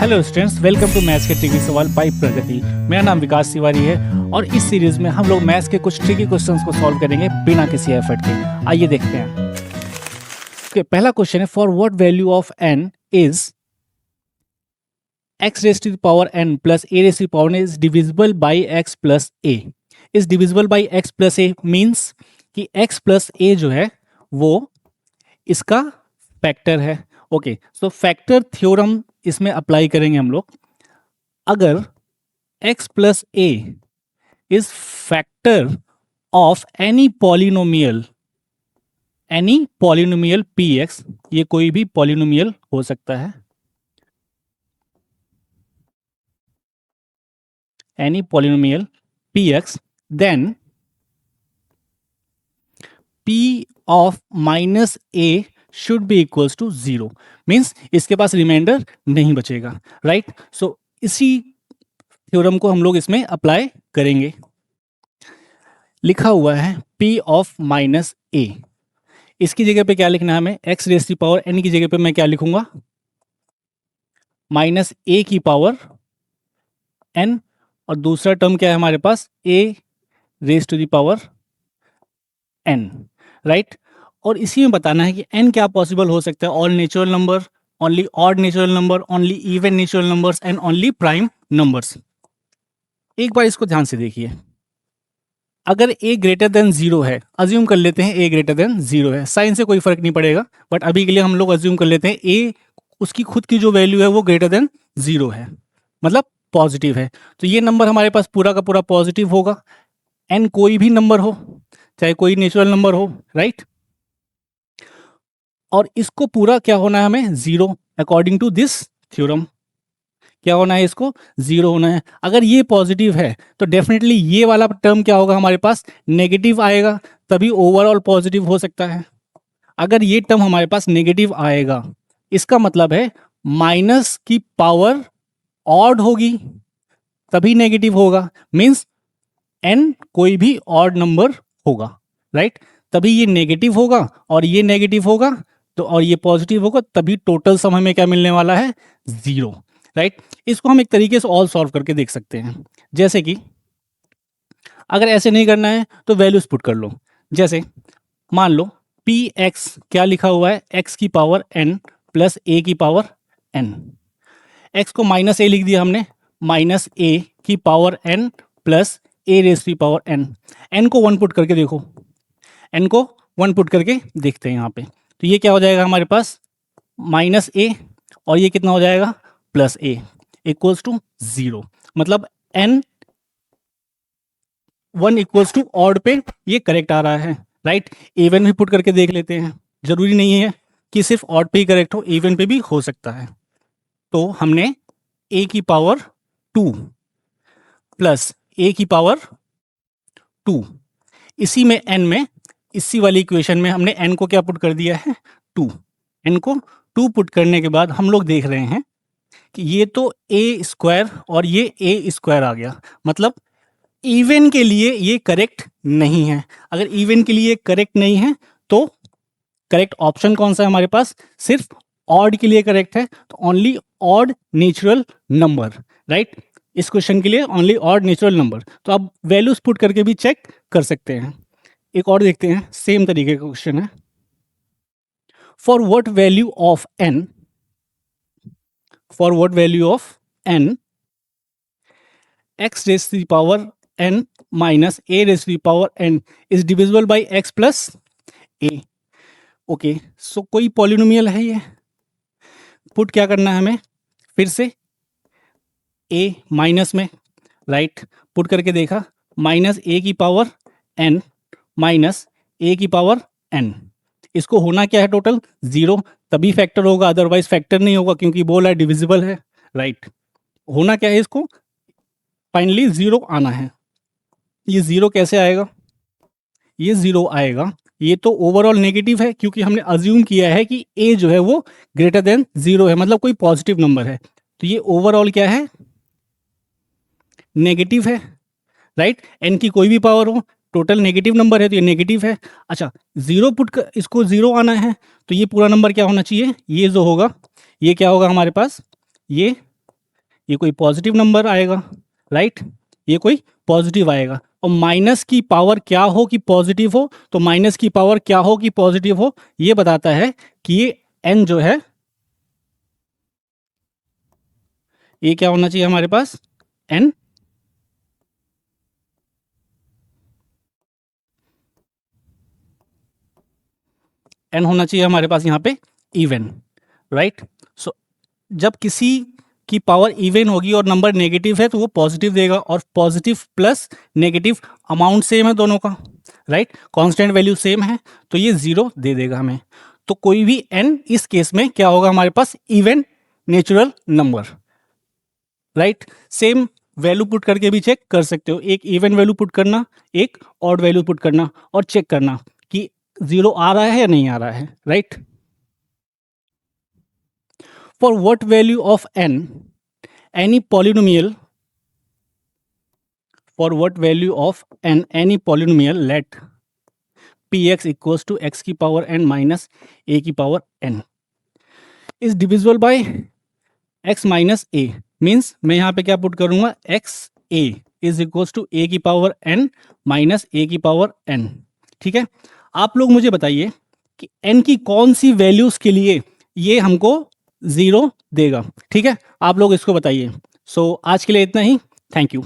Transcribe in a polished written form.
Hello students, welcome to maths के tricky सवाल by Pragati. मेरा नाम विकास तिवारी है और इस सीरीज में हम लोग मैथ्स के कुछ ट्रिकी क्वेश्चंस को सॉल्व करेंगे बिना किसी एफर्ट के। आइए देखते हैं। पहला क्वेश्चन है, for what value of n is x raise to the power n plus a raise to the power n is divisible by x plus a। Is divisible by x plus a means कि x plus a जो है वो इसका factor है। Okay, so factor theorem इसमें apply करेंगे हम लोग। अगर x plus a is factor of any polynomial px, ये कोई भी पॉलिनोमियल हो सकता है, any polynomial px, then p of minus a should be equals to 0। Means इसके पास रिमाइंडर नहीं बचेगा, राइट। सो इसी थ्योरम को हम लोग इसमें अप्लाई करेंगे। लिखा हुआ है p ऑफ माइनस a, इसकी जगह पे क्या लिखना है हमें, x raise to power n की जगह पे मैं क्या लिखूंगा, माइनस a की पावर n, और दूसरा टर्म क्या है हमारे पास, a raise to the power n, right. और इसी में बताना है कि n क्या पॉसिबल हो सकता है, all natural number, only odd natural number, only even natural numbers and only prime numbers. एक बार इसको ध्यान से देखिए। अगर a ग्रेटर देन 0 है, अज्यूम कर लेते हैं a ग्रेटर देन 0 है, साइन से कोई फर्क नहीं पड़ेगा, बट अभी के लिए हम लोग अज्यूम कर लेते हैं a उसकी खुद की जो वैल्यू है वो ग्रेटर देन 0 है, मतलब पॉजिटिव है। तो ये नंबर हमारे पास पूरा का पूरा पॉजिटिव होगा, n कोई भी नंबर हो, चाहे कोई नेचुरल नंबर हो, राइट। और इसको पूरा क्या होना है हमें, 0, अकॉर्डिंग टू दिस थ्योरम। क्या होना है, इसको 0 होना है। अगर ये पॉजिटिव है तो डेफिनेटली ये वाला टर्म क्या होगा हमारे पास, नेगेटिव आएगा, तभी ओवरऑल पॉजिटिव हो सकता है। अगर ये टर्म हमारे पास नेगेटिव आएगा, इसका मतलब है माइनस की पावर ऑड होगी, तभी नेगेटिव होगा। मीन्स n कोई भी ऑड नंबर होगा, राइट, तभी ये नेगेटिव होगा, और ये नेगेटिव होगा तो, और ये पॉजिटिव होगा, तभी टोटल सम हमें क्या मिलने वाला है, 0, राइट। इसको हम एक तरीके से ऑल सॉल्व करके देख सकते हैं। जैसे कि अगर ऐसे नहीं करना है तो वैल्यूज पुट कर लो। जैसे मान लो px क्या लिखा हुआ है, x की पावर n प्लस a की पावर n। x को माइनस a लिख दिया हमने, माइनस a की power n plus a raise to power n। n को 1 पुट करके देखो, n को 1 पुट करके देखते हैं यहाँ पे, तो ये क्या हो जाएगा हमारे पास, माइनस a, और ये कितना हो जाएगा, प्लस a, इक्वल्स टू 0। मतलब n 1 इक्वल्स टू ऑड पे ये करेक्ट आ रहा है, राइट। इवन भी पुट करके देख लेते हैं, जरूरी नहीं है कि सिर्फ ऑड पे ही करेक्ट हो, इवन पे भी हो सकता है। तो हमने a की पावर 2 प्लस a की पावर 2, इसी में n में, इसी वाली इक्वेशन में हमने n को क्या पुट कर दिया है, 2। n को 2 पुट करने के बाद हम लोग देख रहे हैं कि ये तो a स्क्वायर और ये a स्क्वायर आ गया, मतलब इवन के लिए ये करेक्ट नहीं है। अगर इवन के लिए करेक्ट नहीं है तो करेक्ट ऑप्शन कौन सा है हमारे पास, सिर्फ ऑड के लिए करेक्ट है, तो only odd natural number, right. इस क्वेश्चन के लिए ओनली ऑड नेचुरल नंबर। तो आप वैल्यूज पुट करके भी चेक कर सकते हैं। एक और देखते हैं, सेम तरीके का क्वेश्चन है। For what value of n x raise to the power n minus a raise to the power n is divisible by x plus a। Okay, so कोई पॉलिनोमियल है ये, पुट क्या करना है हमें, फिर से a माइनस में, राइट, पुट करके देखा, माइनस a की पावर n माइनस a की पावर n, इसको होना क्या है, टोटल 0, तभी फैक्टर होगा, अदरवाइज फैक्टर नहीं होगा, क्योंकि बोला है डिविजिबल है, राइट। होना क्या है, इसको फाइनली 0 आना है। ये 0 कैसे आएगा, ये 0 आएगा, ये तो ओवरऑल नेगेटिव है, क्योंकि हमने अज्यूम किया है कि a जो है वो ग्रेटर देन 0 है, मतलब कोई पॉजिटिव नंबर है, तो ये ओवरऑल क्या है, नेगेटिव है, राइट। n की कोई भी पावर हो, टोटल नेगेटिव नंबर है तो ये नेगेटिव है। अच्छा, 0 पुट कर, इसको 0 आना है, तो ये पूरा नंबर क्या होना चाहिए, ये जो होगा ये क्या होगा हमारे पास, ये ये कोई पॉजिटिव नंबर आएगा, राइट, ये कोई पॉजिटिव आएगा। और माइनस की पावर क्या हो कि पॉजिटिव हो, तो माइनस की पावर क्या हो कि पॉजिटिव हो, ये बताता है कि ये n जो है, ये क्या होना चाहिए हमारे पास, n होना चाहिए हमारे पास यहाँ पे इवन, राइट। सो जब किसी की पावर इवन होगी और नंबर नेगेटिव है तो वो पॉजिटिव देगा, और positive plus negative amount same है दोनों का, राइट, कांस्टेंट वैल्यू सेम है, तो ये 0 दे देगा हमें। तो कोई भी n इस केस में क्या होगा हमारे पास, even natural number, right. Same value put करके भी चेक कर सकते हो, एक इवन वैल्यू पुट करना, एक ऑड वैल्यू पुट करना, और चेक करना कि 0 आ रहा है या नहीं आ रहा है, right. For what value of n, any polynomial, for what value of n, any polynomial, let px equals to x की पावर n minus a की power n is divisible by x minus a, means मैं यहाँ पे क्या put करूंगा, x a is equals to a की power n minus a की power n, ठीक है। आप लोग मुझे बताइए कि n की कौन सी वैल्यूज के लिए ये हमको 0 देगा, ठीक है, आप लोग इसको बताइए। सो आज के लिए इतना ही, थैंक यू।